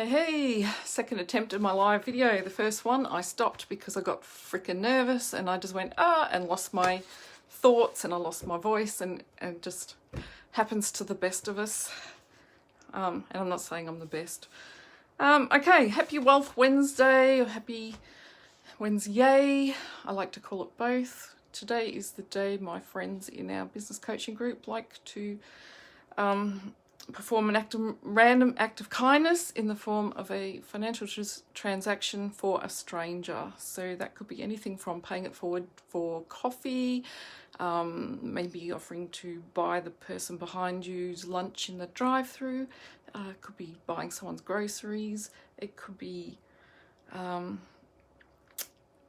Hey, second attempt at my live video. The first one I stopped because I got freaking nervous and I just went and lost my thoughts and I lost my voice, and it just happens to the best of us. And I'm not saying I'm the best. Okay, happy Wealth Wednesday or happy Wednesday. I like to call it both. Today is the day my friends in our business coaching group like to perform an random act of kindness in the form of a financial transaction for a stranger. So that could be anything from paying it forward for coffee, maybe offering to buy the person behind you's lunch in the drive-through. It could be buying someone's groceries. It could be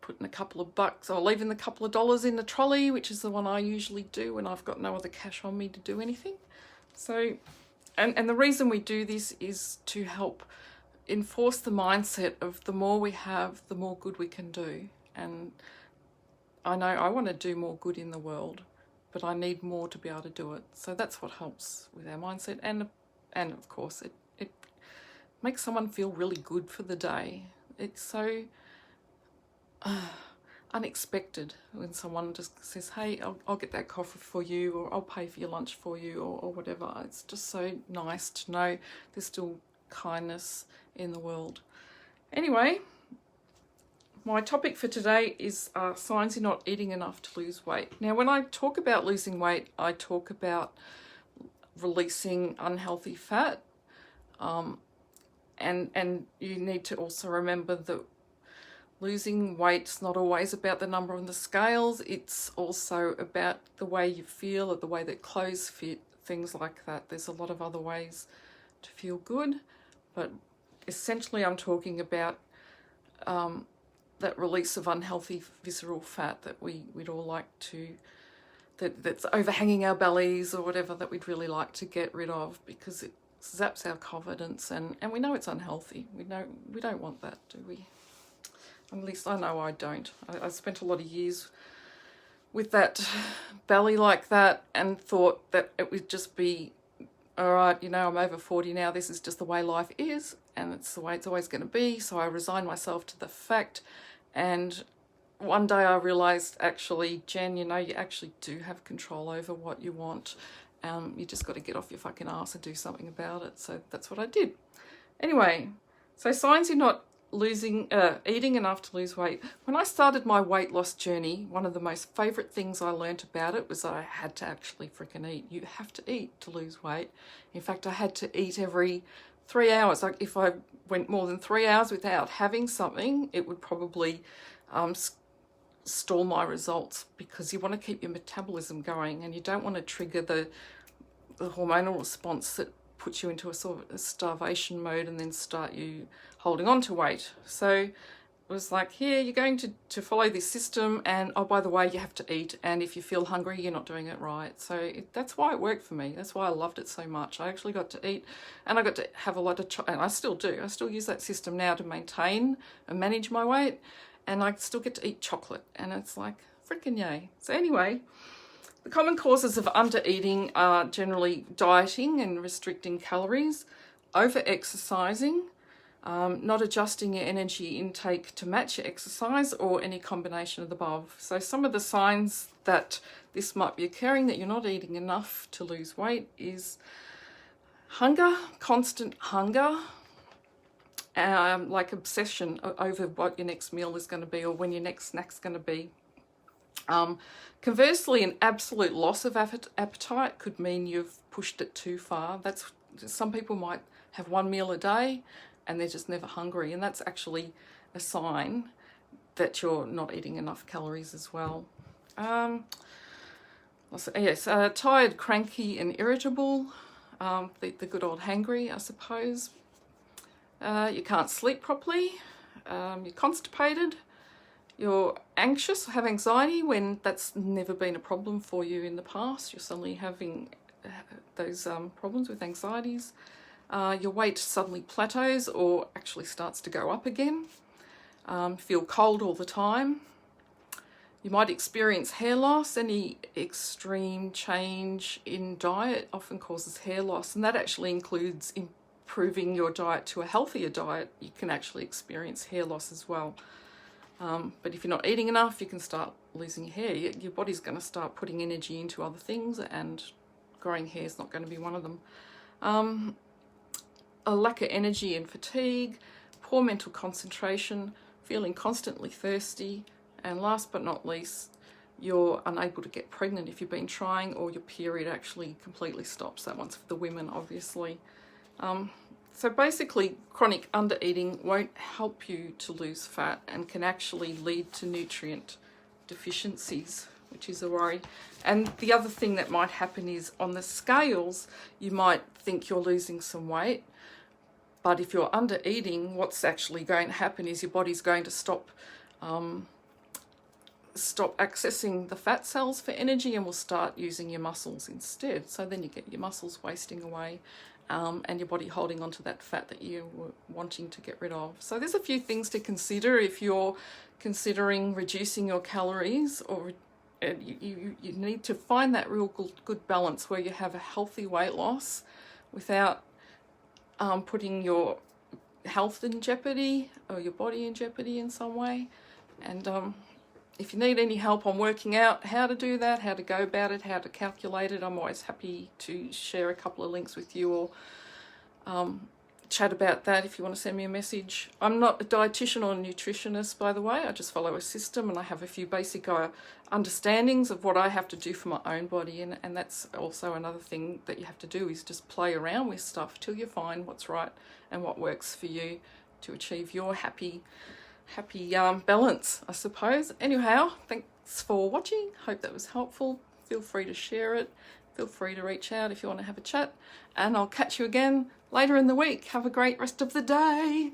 putting a couple of bucks or leaving a couple of dollars in the trolley, which is the one I usually do when I've got no other cash on me to do anything. So and the reason we do this is to help enforce the mindset of the more we have, the more good we can do. And I know I want to do more good in the world, but I need more to be able to do it. So that's what helps with our mindset. And of course, it makes someone feel really good for the day. It's so unexpected when someone just says, hey, I'll get that coffee for you, or I'll pay for your lunch for you, or whatever. It's just so nice to know there's still kindness in the world. Anyway, my topic for today is signs you're not eating enough to lose weight. Now, when I talk about losing weight, I talk about releasing unhealthy fat, and you need to also remember that losing weight's not always about the number on the scales. It's also about the way you feel, or the way that clothes fit, things like that. There's a lot of other ways to feel good, but essentially I'm talking about that release of unhealthy visceral fat that we'd all like to, that's overhanging our bellies or whatever, that we'd really like to get rid of because it zaps our confidence, and we know it's unhealthy. We don't want that, do we? At least I know I don't. I spent a lot of years with that belly like that and thought that it would just be, all right, I'm over 40 now, this is just the way life is and it's the way it's always going to be. So I resigned myself to the fact, and one day I realised, actually, Jen, you actually do have control over what you want. You just got to get off your fucking ass and do something about it. So that's what I did. Anyway, so signs you're not eating enough to lose weight. When I started my weight loss journey, one of the most favourite things I learnt about it was that I had to actually freaking eat. You have to eat to lose weight. In fact, I had to eat every 3 hours. Like if I went more than 3 hours without having something, it would probably stall my results, because you want to keep your metabolism going and you don't want to trigger the hormonal response that puts you into a sort of a starvation mode and then start you holding on to weight. So it was like, here, you're going to follow this system, and oh, by the way, you have to eat, and if you feel hungry, you're not doing it right. So that's why it worked for me. That's why I loved it so much. I actually got to eat, and I got to have a lot of and I still do. I still use that system now to maintain and manage my weight, and I still get to eat chocolate, and it's like, freaking yay. So anyway, the common causes of under-eating are generally dieting and restricting calories, over-exercising, not adjusting your energy intake to match your exercise, or any combination of the above. So some of the signs that this might be occurring, that you're not eating enough to lose weight, is hunger, constant hunger, like obsession over what your next meal is going to be or when your next snack's going to be. Conversely, an absolute loss of appetite could mean you've pushed it too far. Some people might have one meal a day and they're just never hungry, and that's actually a sign that you're not eating enough calories as well. Tired, cranky and irritable, the good old hangry, I suppose. You can't sleep properly, you're constipated, you're anxious, have anxiety when that's never been a problem for you in the past. You're suddenly having those problems with anxieties. Your weight suddenly plateaus or actually starts to go up again. Feel cold all the time. You might experience hair loss. Any extreme change in diet often causes hair loss, and that actually includes improving your diet to a healthier diet, you can actually experience hair loss as well. But if you're not eating enough, you can start losing hair. Your body's going to start putting energy into other things, and growing hair is not going to be one of them. A lack of energy and fatigue, poor mental concentration, feeling constantly thirsty, and last but not least, you're unable to get pregnant if you've been trying, or your period actually completely stops. That one's for the women, obviously. So basically, chronic undereating won't help you to lose fat and can actually lead to nutrient deficiencies, which is a worry. And the other thing that might happen is on the scales, you might think you're losing some weight, but if you're under eating, what's actually going to happen is your body's going to stop accessing the fat cells for energy and will start using your muscles instead. So then you get your muscles wasting away, and your body holding onto that fat that you were wanting to get rid of. So there's a few things to consider if you're considering reducing your calories, or you need to find that real good balance where you have a healthy weight loss without putting your health in jeopardy or your body in jeopardy in some way. And if you need any help on working out how to do that, how to go about it, how to calculate it, I'm always happy to share a couple of links with you, or chat about that if you want to send me a message. I'm not a dietitian or a nutritionist, by the way. I just follow a system, and I have a few basic understandings of what I have to do for my own body, and that's also another thing that you have to do, is just play around with stuff till you find what's right and what works for you to achieve your happy balance, I suppose. Anyhow, thanks for watching. Hope that was helpful. Feel free to share it. Feel free to reach out if you want to have a chat, and I'll catch you again later in the week. Have a great rest of the day.